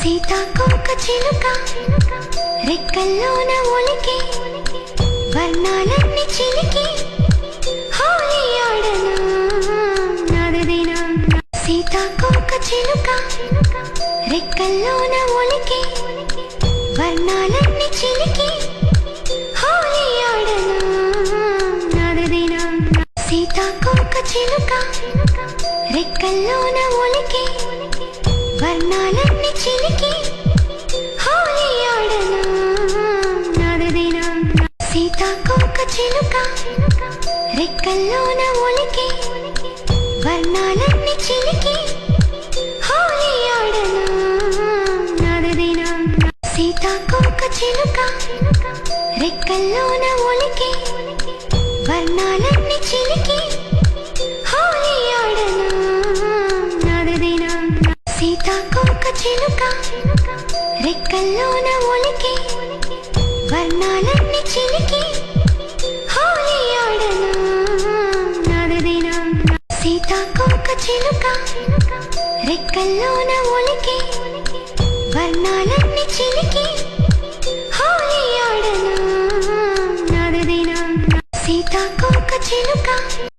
సీతాకోక చిలుక రెక్కల్లోన ఒలికి వర్ణాలన్నీ చిలికి హోలీ ఆడనా నాదదేనా. సీతాకోక చిలుక రెక్కల్లోన ఒలికి వర్ణాలన్నీ చిలికి హోలీ ఆడనా నాదదేనా. సీతాకోక చిలుక రెక్కల్లోన ఒలికి వర్ణాలన్నీ చిలికి హోలీ ఆడనా నాదదేనా. సీతాకోక చిలుక రెక్కల్లోన ఒలికి వర్ణాలన్నీ చిలికి హోలీ ఆడనా నాదదేనా. సీతాకోక చిలుక రెక్కల్లోన ఒలికి వర్ణాలన్నీ చిలికి హోలీ ఆడనా నాదదేనా. సీతాకోక చిలుక రెక్కల్లోన ఒలికి వర్ణాలన్నీ చిలికి హోలీ ఆడనా నాదదేనా. సీతాకోక చిలుక రెక్కల్లోన ఒలికి వర్ణాలన్నీ చిలికి